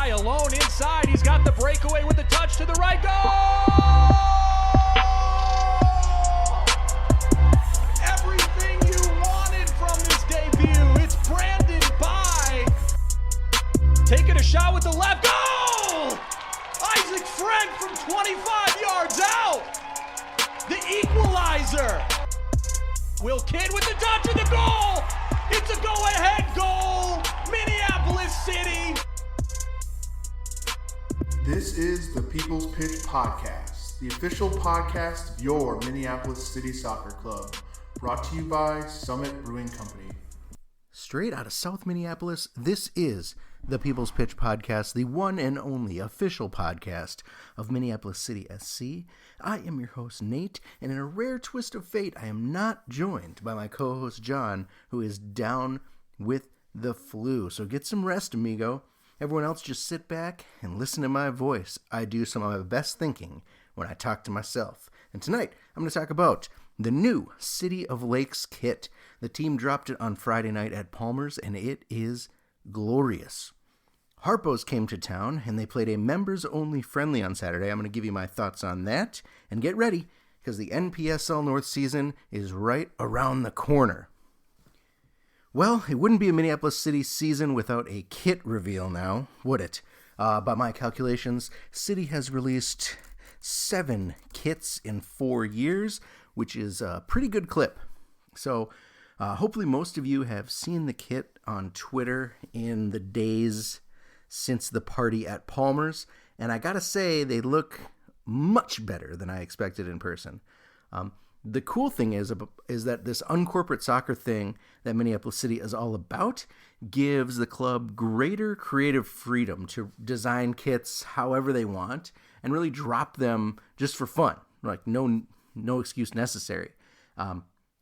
guy alone inside. He's got the breakaway with the touch to the right. Goal! Everything you wanted from this debut. It's Brandon By. Taking a shot with the left. Goal! Isaac Frank from 25 yards out. The equalizer. Will Kidd with the touch of the goal. It's a go-ahead goal. Minneapolis City. This is the People's Pitch Podcast, the official podcast of your Minneapolis City Soccer Club, brought to you by Summit Brewing Company. Straight out of South Minneapolis, this is the People's Pitch Podcast, the one and only official podcast of Minneapolis City SC. I am your host, Nate, and in a rare twist of fate, I am not joined by my co-host, John, who is down with the flu. So get some rest, amigo. Everyone else just sit back and listen to my voice. I do some of my best thinking when I talk to myself. And tonight, I'm going to talk about the new City of Lakes kit. The team dropped it on Friday night at Palmer's, and it is glorious. Harpos came to town, and they played a members-only friendly on Saturday. I'm going to give you my thoughts on that. And get ready, because the NPSL North season is right around the corner. Well, it wouldn't be a Minneapolis City season without a kit reveal now, would it? By my calculations, City has released 7 kits in 4 years, which is a pretty good clip. So hopefully most of you have seen the kit on Twitter in the days since the party at Palmer's, and I gotta say, they look much better than I expected in person. The cool thing is that this uncorporate soccer thing that Minneapolis City is all about gives the club greater creative freedom to design kits however they want and really drop them just for fun, like no excuse necessary,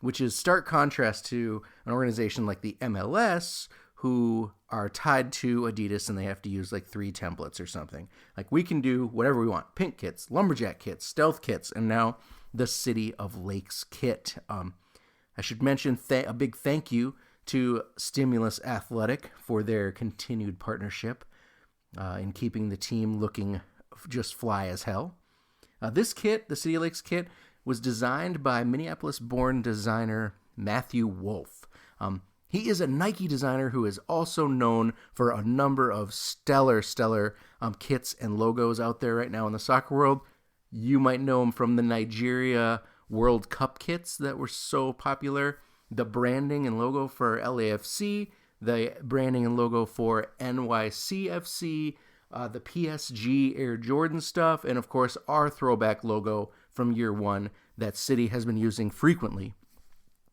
which is stark contrast to an organization like the MLS, who are tied to Adidas and they have to use like 3 templates or something. Like, we can do whatever we want. Pink kits, lumberjack kits, stealth kits, and now the City of Lakes kit. I should mention a big thank you to Stimulus Athletic for their continued partnership in keeping the team looking just fly as hell. This kit, the City of Lakes kit, was designed by Minneapolis-born designer Matthew Wolf. He is a Nike designer who is also known for a number of stellar kits and logos out there right now in the soccer world. You might know him from the Nigeria World Cup kits that were so popular, the branding and logo for LAFC, the branding and logo for NYCFC, the PSG Air Jordan stuff, and of course our throwback logo from year one that City has been using frequently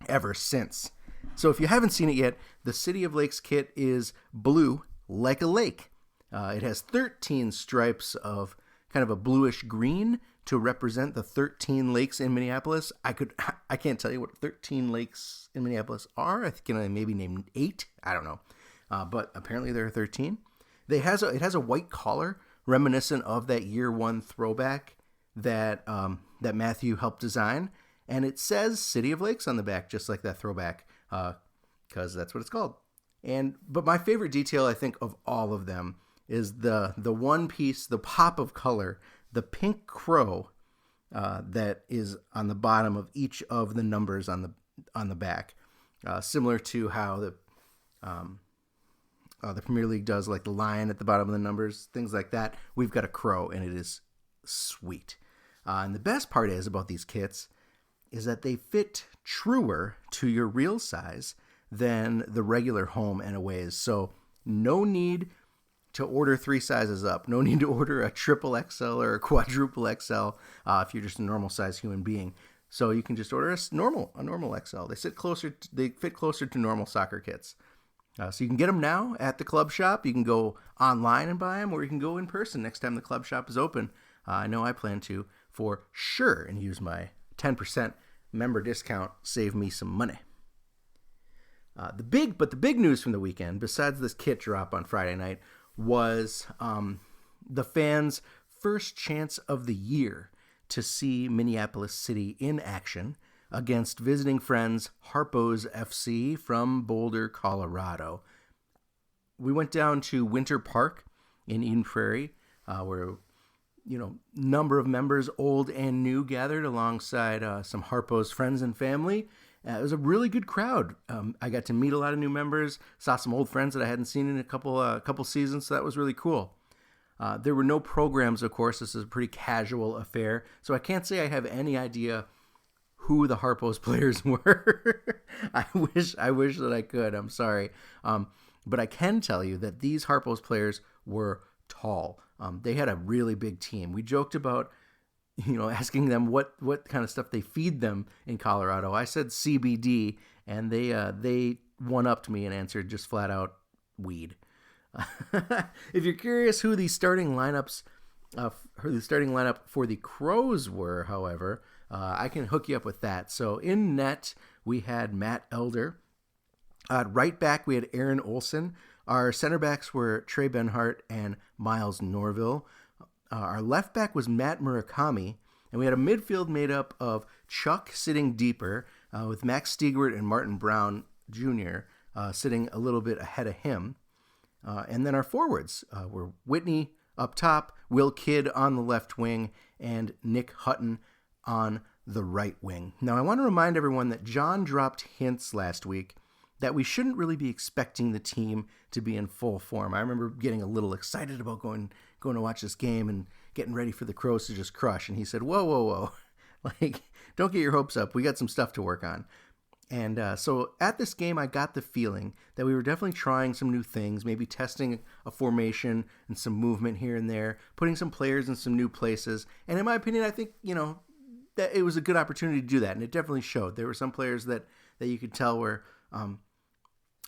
ever since. So if you haven't seen it yet, the City of Lakes kit is blue like a lake. It has 13 stripes of kind of a bluish green to represent the 13 lakes in Minneapolis. I can't tell you what 13 lakes in Minneapolis are. I think I maybe named 8. I don't know. But apparently there are 13. It has a white collar reminiscent of that year one throwback that Matthew helped design. And it says City of Lakes on the back, just like that throwback, because that's what it's called. But my favorite detail, I think, of all of them is the one piece, the pop of color, the pink crow that is on the bottom of each of the numbers on the back, similar to how the Premier League does, like the lion at the bottom of the numbers, things like that. We've got a crow, and it is sweet. And the best part is about these kits is that they fit truer to your real size than the regular home and aways. So no need to order 3 sizes up. No need to order a triple XL or a quadruple XL if you're just a normal size human being. So you can just order a normal XL. They fit closer to normal soccer kits. So you can get them now at the club shop. You can go online and buy them, or you can go in person next time the club shop is open. I know I plan to for sure and use my 10% member discount, save me some money. The big news from the weekend, besides this kit drop on Friday night, was the fans' first chance of the year to see Minneapolis City in action against visiting friends Harpos FC from Boulder, Colorado. We went down to Winter Park in Eden Prairie, where number of members, old and new, gathered alongside some Harpos friends and family. It was a really good crowd. I got to meet a lot of new members, saw some old friends that I hadn't seen in a couple seasons, so that was really cool. There were no programs, of course. This is a pretty casual affair, so I can't say I have any idea who the Harpos players were. I wish that I could. I'm sorry. But I can tell you that these Harpos players were tall. They had a really big team. We joked about, asking them what kind of stuff they feed them in Colorado. I said CBD, and they one-upped me and answered just flat out weed. If you're curious who the starting lineup for the Crows were, however, I can hook you up with that. So in net, we had Matt Elder. Right back, we had Aaron Olson. Our center backs were Trey Benhart and Miles Norville. Our left back was Matt Murakami. And we had a midfield made up of Chuck sitting deeper, with Max Stiegwart and Martin Brown Jr. Sitting a little bit ahead of him. And then our forwards were Whitney up top, Will Kidd on the left wing, and Nick Hutton on the right wing. Now, I want to remind everyone that John dropped hints last week that we shouldn't really be expecting the team to be in full form. I remember getting a little excited about going to watch this game and getting ready for the Crows to just crush. And he said, whoa. Don't get your hopes up. We got some stuff to work on. And so at this game, I got the feeling that we were definitely trying some new things, maybe testing a formation and some movement here and there, putting some players in some new places. And in my opinion, I think, that it was a good opportunity to do that. And it definitely showed. There were some players that you could tell were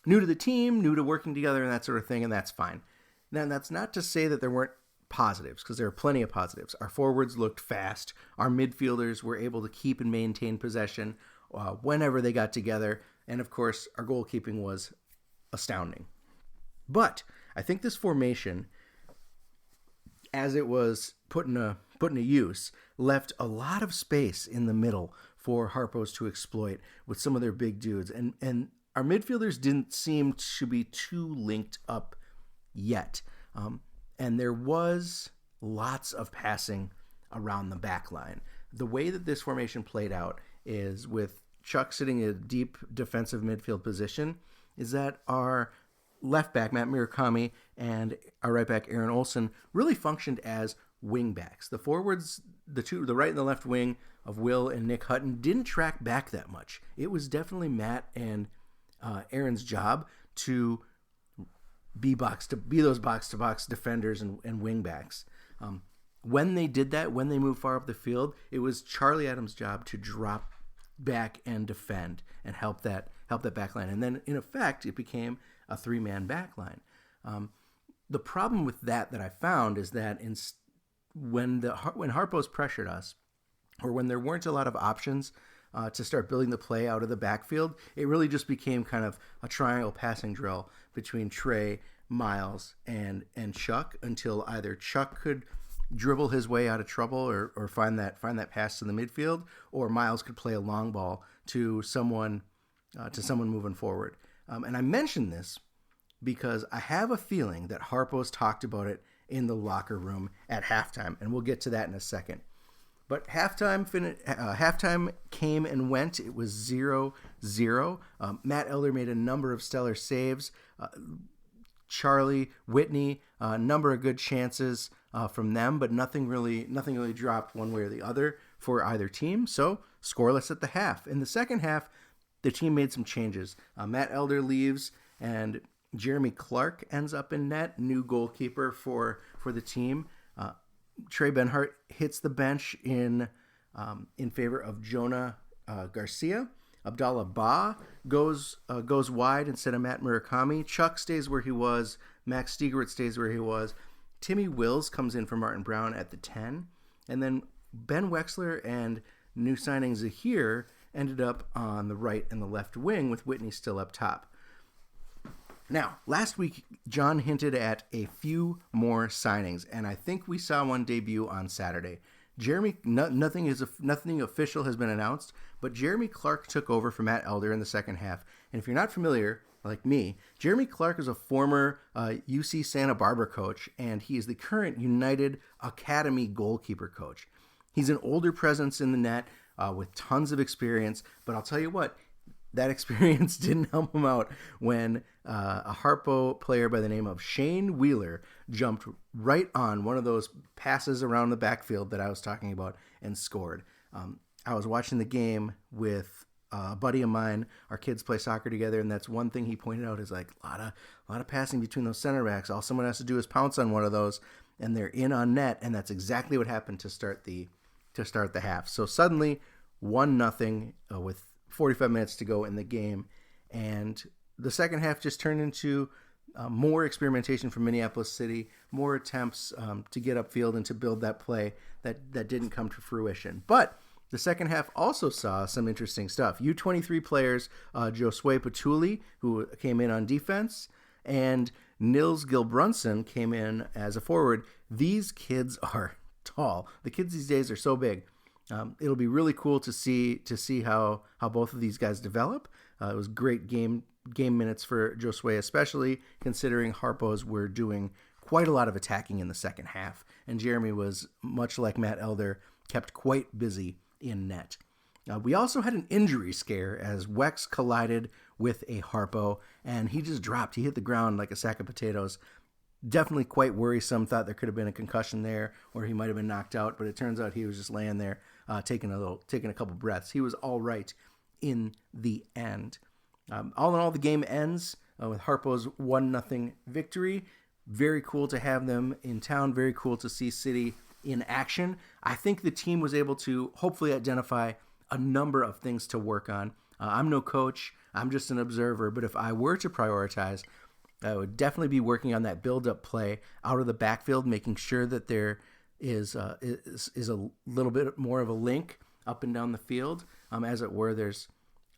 new to the team, new to working together and that sort of thing, and that's fine. Now, that's not to say that there weren't positives, because there are plenty of positives. Our forwards looked fast. Our midfielders were able to keep and maintain possession whenever they got together. And, of course, our goalkeeping was astounding. But I think this formation, as it was put into use, left a lot of space in the middle for Harpos to exploit with some of their big dudes. And our midfielders didn't seem to be too linked up yet. And there was lots of passing around the back line. The way that this formation played out is with Chuck sitting in a deep defensive midfield position, is that our left back, Matt Murakami, and our right back, Aaron Olson, really functioned as wing backs. The forwards, the right and the left wing of Will and Nick Hutton, didn't track back that much. It was definitely Matt and Aaron's job to be those box-to-box defenders and wing backs. When they did that, when they moved far up the field, it was Charlie Adams' job to drop back and defend and help that back line. And then, in effect, it became a three-man back line. The problem with that I found is that when Harpos pressured us, or when there weren't a lot of options to start building the play out of the backfield, it really just became kind of a triangle passing drill between Trey, Miles, and Chuck, until either Chuck could dribble his way out of trouble or find that pass to the midfield, or Miles could play a long ball to someone moving forward. And I mention this because I have a feeling that Harpos talked about it in the locker room at halftime, and we'll get to that in a second. But halftime came and went. It was 0-0. Matt Elder made a number of stellar saves. Charlie, Whitney, a number of good chances from them, but nothing really dropped one way or the other for either team. So scoreless at the half. In the second half, the team made some changes. Matt Elder leaves, and Jeremy Clark ends up in net, new goalkeeper for the team. Trey Benhart hits the bench in favor of Jonah Garcia. Abdallah Ba goes wide instead of Matt Murakami. Chuck stays where he was. Max Stiegwart stays where he was. Timmy Wills comes in for Martin Brown at the 10. And then Ben Wexler and new signing Zahir ended up on the right and the left wing, with Whitney still up top. Now, last week, John hinted at a few more signings, and I think we saw one debut on Saturday. Nothing official has been announced, but Jeremy Clark took over for Matt Elder in the second half. And if you're not familiar like me. Jeremy Clark is a former UC Santa Barbara coach, and he is the current United Academy goalkeeper coach. He's an older presence in the net with tons of experience, but I'll tell you what, that experience didn't help him out when a Harpo player by the name of Shane Wheeler jumped right on one of those passes around the backfield that I was talking about and scored. I was watching the game with a buddy of mine. Our kids play soccer together, and that's one thing he pointed out is like a lot of passing between those center backs. All someone has to do is pounce on one of those, and they're in on net, and that's exactly what happened to start the half. So suddenly, 1-0 with 45 minutes to go in the game, and the second half just turned into more experimentation from Minneapolis City, more attempts to get upfield and to build that play that didn't come to fruition. But the second half also saw some interesting stuff. U23 players Josue Patuli, who came in on defense, and Nils Gilbrunson came in as a forward. These kids are tall. The kids these days are so big. It'll be really cool to see how both of these guys develop. It was great game minutes for Josue, especially considering Harpos were doing quite a lot of attacking in the second half, and Jeremy was, much like Matt Elder, kept quite busy in net. We also had an injury scare as Wex collided with a Harpo, and he just dropped. He hit the ground like a sack of potatoes. Definitely quite worrisome. Thought there could have been a concussion there, or he might have been knocked out, but it turns out he was just laying there, taking a couple breaths. He was all right in the end. All in all, the game ends with Harpo's 1-0 victory. Very cool to have them in town. Very cool to see City in action. I think the team was able to hopefully identify a number of things to work on. I'm no coach. I'm just an observer. But if I were to prioritize, I would definitely be working on that build-up play out of the backfield, making sure that there is a little bit more of a link up and down the field. As it were, there's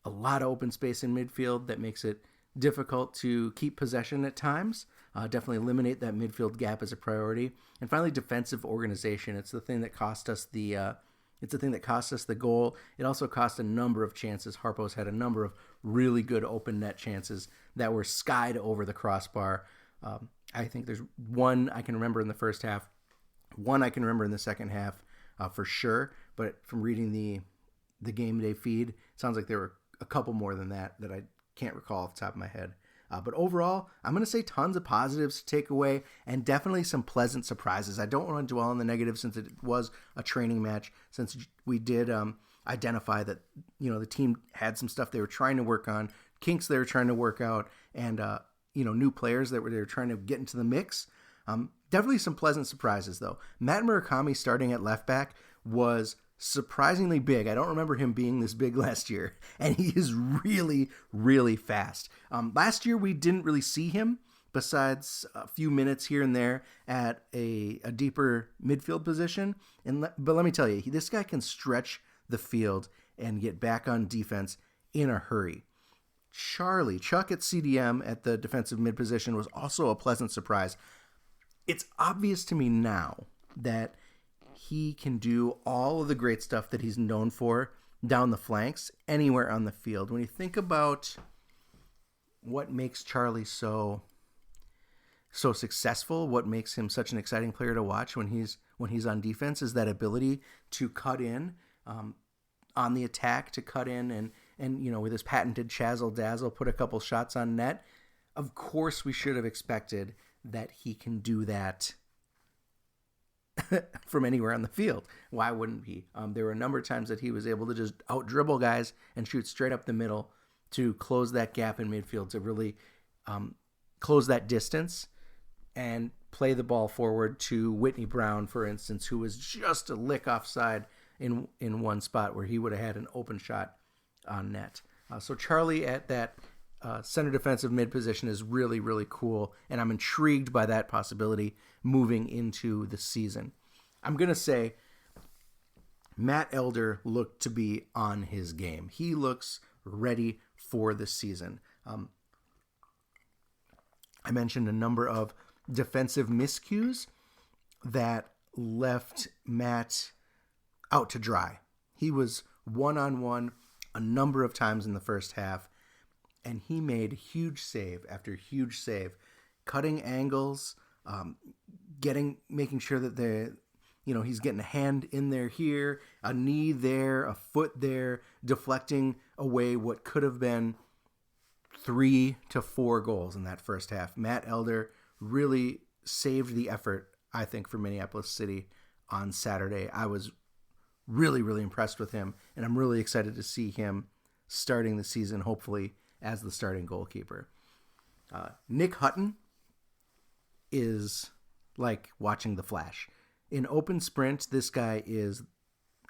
a lot of open space in midfield that makes it difficult to keep possession at times. Definitely eliminate that midfield gap as a priority. And finally, defensive organization. It's the thing that cost us the goal. It also cost a number of chances. Harpos had a number of really good open net chances that were skied over the crossbar. I think there's one I can remember in the first half, one I can remember in the second half for sure. But from reading the game day feed, it sounds like there were a couple more than that I can't recall off the top of my head. But overall, I'm going to say tons of positives to take away and definitely some pleasant surprises. I don't want to dwell on the negative since it was a training match, since we did identify that, the team had some stuff they were trying to work on, kinks they were trying to work out, and, new players that they were trying to get into the mix. Definitely some pleasant surprises, though. Matt Murakami starting at left back was surprisingly big. I don't remember him being this big last year, and he is really, really fast. Last year we didn't really see him besides a few minutes here and there at a deeper midfield position. But let me tell you, this guy can stretch the field and get back on defense in a hurry. Chuck at CDM at the defensive mid position was also a pleasant surprise. It's obvious to me now that he can do all of the great stuff that he's known for down the flanks, anywhere on the field. When you think about what makes Charlie so successful, what makes him such an exciting player to watch when he's on defense, is that ability to cut in on the attack, to cut in and with his patented chazzle dazzle, put a couple shots on net. Of course, we should have expected that he can do that from anywhere on the field. Why wouldn't he? There were a number of times that he was able to just out-dribble guys and shoot straight up the middle to close that gap in midfield, to really close that distance and play the ball forward to Whitney Brown, for instance, who was just a lick offside in one spot where he would have had an open shot on net. So Charlie at that center defensive mid position is really, really cool, and I'm intrigued by that possibility moving into the season. I'm going to say Matt Elder looked to be on his game. He looks ready for the season. I mentioned a number of defensive miscues that left Matt out to dry. He was one-on-one a number of times in the first half, and he made huge save after huge save, cutting angles, making sure that he's getting a hand in there here, a knee there, a foot there, deflecting away what could have been 3 to 4 goals in that first half. Matt Elder really saved the effort, I think, for Minneapolis City on Saturday. I was really, really impressed with him, and I'm really excited to see him starting the season, hopefully, as the starting goalkeeper. Nick Hutton is like watching The Flash. In open sprint, this guy is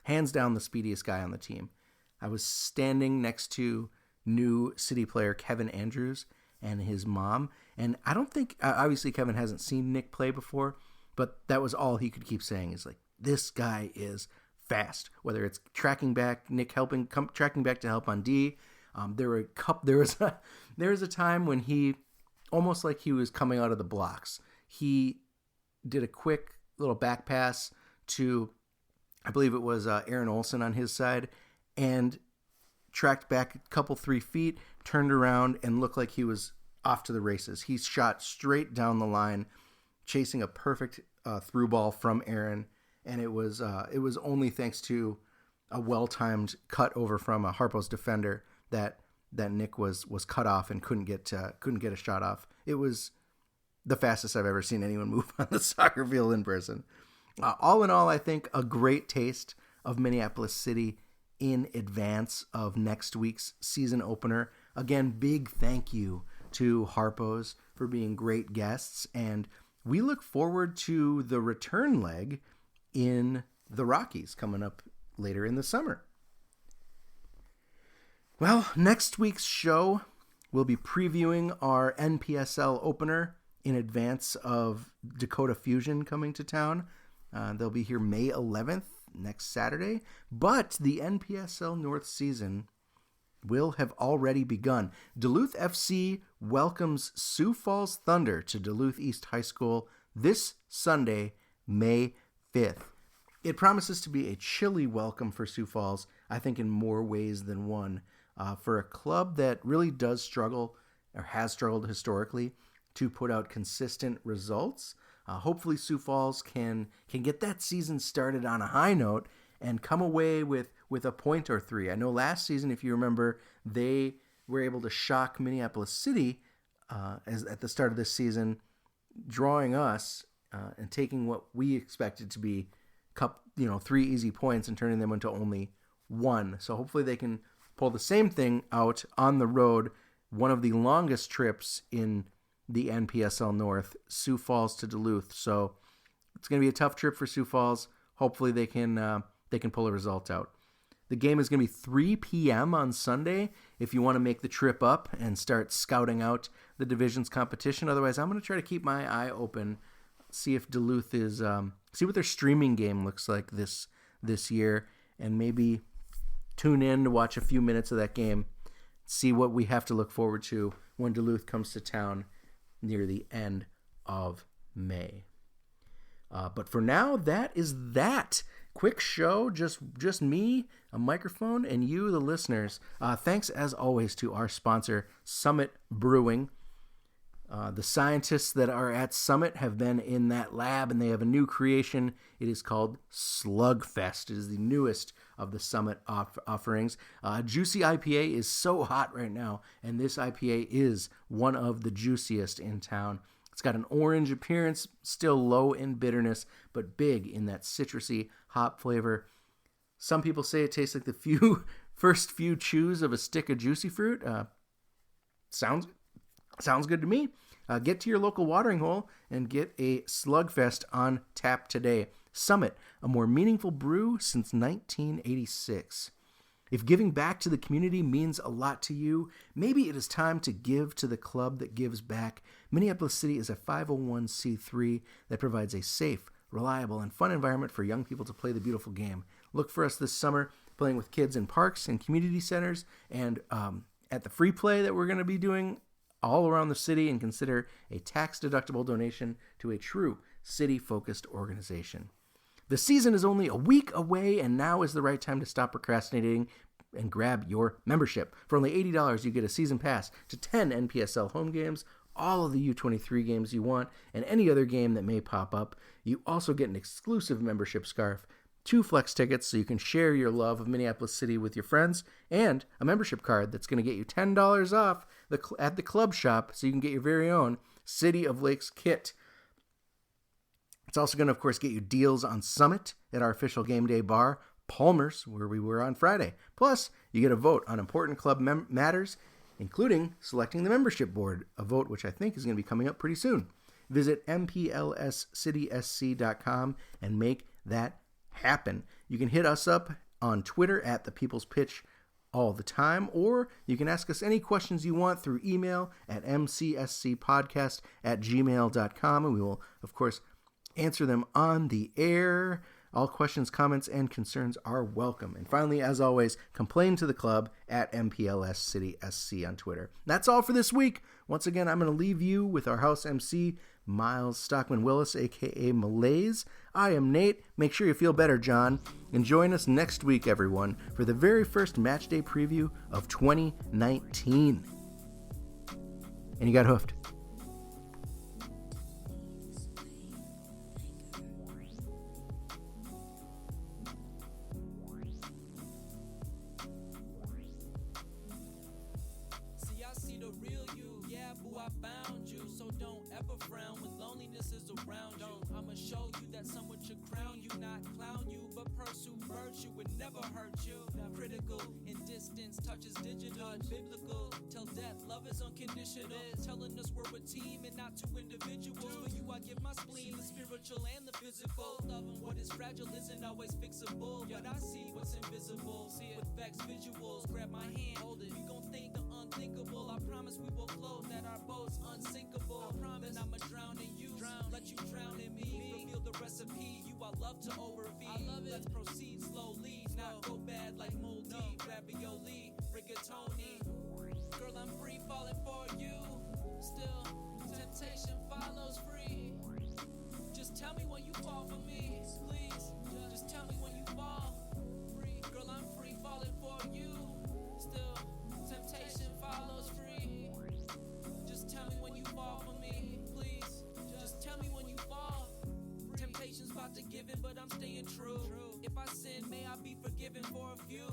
hands down the speediest guy on the team. I was standing next to new City player Kevin Andrews and his mom, and I don't think, obviously Kevin hasn't seen Nick play before, but that was all he could keep saying is like, this guy is fast. Whether it's tracking back, Nick tracking back to help on D. There was a time when he, almost like he was coming out of the blocks, he did a quick little back pass to, I believe it was Aaron Olson on his side, and tracked back a couple 3 feet, turned around, and looked like he was off to the races. He shot straight down the line, chasing a perfect through ball from Aaron, and it was only thanks to a well-timed cut over from a Harpos defender that Nick was cut off and couldn't get a shot off. It was the fastest I've ever seen anyone move on the soccer field in person. All in all, I think a great taste of Minneapolis City in advance of next week's season opener. Again, big thank you to Harpos for being great guests, and we look forward to the return leg in the Rockies coming up later in the summer. Well, next week's show, we'll be previewing our NPSL opener in advance of Dakota Fusion coming to town. They'll be here May 11th, next Saturday. But the NPSL North season will have already begun. Duluth FC welcomes Sioux Falls Thunder to Duluth East High School this Sunday, May 5th. It promises to be a chilly welcome for Sioux Falls, I think in more ways than one, for a club that really does struggle, or has struggled historically, to put out consistent results. Hopefully Sioux Falls can get that season started on a high note and come away with a point or 3. I know last season, if you remember, they were able to shock Minneapolis City at the start of this season, drawing us and taking what we expected to be 3 easy points and turning them into only 1. So hopefully they can pull the same thing out on the road, one of the longest trips in the NPSL North, Sioux Falls to Duluth. So it's going to be a tough trip for Sioux Falls. Hopefully they can pull a result out. The game is going to be 3 p.m. on Sunday if you want to make the trip up and start scouting out the division's competition. Otherwise, I'm going to try to keep my eye open, see if Duluth is see what their streaming game looks like this year, and maybe tune in to watch a few minutes of that game, see what we have to look forward to when Duluth comes to town near the end of May. But for now, that is that. Quick show, just me, a microphone, and you, the listeners. Thanks, as always, to our sponsor, Summit Brewing. The scientists that are at Summit have been in that lab, and they have a new creation. It is called Slugfest. It is the newest of the Summit offerings. Juicy IPA is so hot right now, and this IPA is one of the juiciest in town. It's got an orange appearance, still low in bitterness, but big in that citrusy hop flavor. Some people say it tastes like the first few chews of a stick of juicy fruit. Sounds good to me. Get to your local watering hole and get a Slugfest on tap today. Summit, a more meaningful brew since 1986. If giving back to the community means a lot to you, maybe it is time to give to the club that gives back. Minneapolis City is a 501c3 that provides a safe, reliable, and fun environment for young people to play the beautiful game. Look for us this summer playing with kids in parks and community centers, and at the free play that we're going to be doing all around the city, and consider a tax-deductible donation to a true city-focused organization. The season is only a week away, and now is the right time to stop procrastinating and grab your membership. For only $80, you get a season pass to 10 NPSL home games, all of the U23 games you want, and any other game that may pop up. You also get an exclusive membership scarf, 2 flex tickets so you can share your love of Minneapolis City with your friends, and a membership card that's going to get you $10 off at the club shop so you can get your very own City of Lakes kit. It's also going to, of course, get you deals on Summit at our official game day bar, Palmer's, where we were on Friday. Plus, you get a vote on important club matters, including selecting the membership board, a vote which I think is going to be coming up pretty soon. Visit mplscitysc.com and make that happen. You can hit us up on Twitter at The People's Pitch all the time, or you can ask us any questions you want through email at mcscpodcast@gmail.com, and we will, of course, answer them on the air. All questions, comments, and concerns are welcome. And finally, as always, complain to the club at MPLSCitySC on Twitter. That's all for this week. Once again, I'm going to leave you with our house MC, Miles Stockman-Willis, a.k.a. Malaise. I am Nate. Make sure you feel better, John. And join us next week, everyone, for the very first match day preview of 2019. And you got hoofed. Telling us we're a team and not two individuals. For you I give my spleen, the spiritual and the physical. Loving what is fragile isn't always fixable, but I see what's invisible. See it with facts, visuals. Grab my hand, hold it. We gon' think the unthinkable. I promise we will float, that our boat's unsinkable. I promise I'ma drown in you, let you drown in me. Reveal the recipe, you I love to overfeed. I love it. Let's proceed slowly, not go bad like moldy. Ravioli, rigatoni. Girl, I'm free falling for you. Still, temptation follows free. Just tell me when you fall for me, please. Just tell me when you fall free. Girl, I'm free falling for you. Still, temptation follows free. Just tell me when you fall for me, please. Just tell me when you fall. Temptation's about to give in, but I'm staying true. If I sin, may I be forgiven for a few.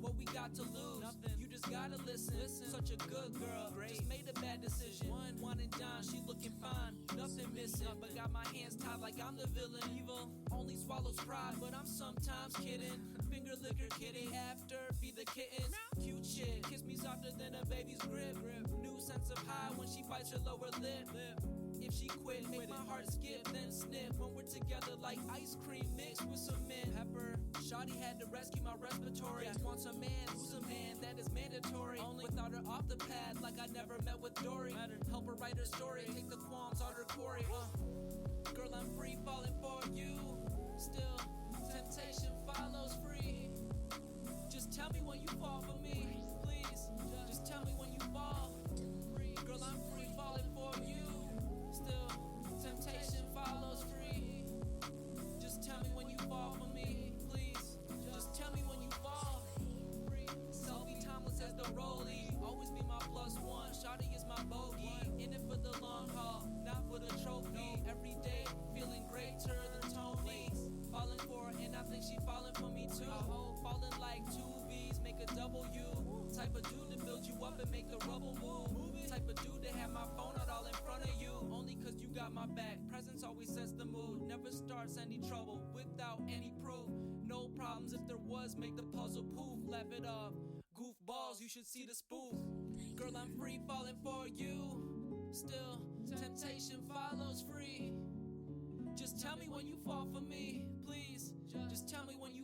What we got to lose? Nothing. You just gotta listen. Such a good girl. Just made a bad decision. One and done. She looking fine. Nothing missing. But got my hands tied like I'm the villain. Evil only swallows pride, but I'm sometimes kidding. Finger licker kitty after feed the kittens. Cute shit. Kiss me softer than a baby's grip. New sense of high when she bites her lower lip. If she quit, make my heart skip, then snip. When we're together like ice cream mixed with some mint. Pepper, Shawty had to rescue my respiratory. I want a man who's a man, that is mandatory. Only without her off the pad, like I never met with Dory. Help her write her story, take the qualms out her quarry. Girl, I'm free falling for you. Still, temptation follows free. Just tell me when you fall for me, please. Just tell me when you fall free. Girl, I'm free falling for you. Still, temptation follows free. Just tell me when you fall for me, please. Just tell me when you fall free. Selby Thomas as the rollie, always be my plus one. Shawty is my bogey, in it for the long haul, not for the trophy. Every day feeling greater than Tony. Falling for her and I think she falling for me too. Falling like two V's, make a W. Type of dude to build you up and make the rubble move. Type of dude to have my phone out all in front of you. Only cause you got my back. Presence always sets the mood. Never starts any trouble without any proof. No problems if there was, make the puzzle poof. Laugh it off. Goofballs, you should see the spoof. Girl, I'm free falling for you. Still, temptation follows free. Just tell me when you fall for me, please. Just tell me when you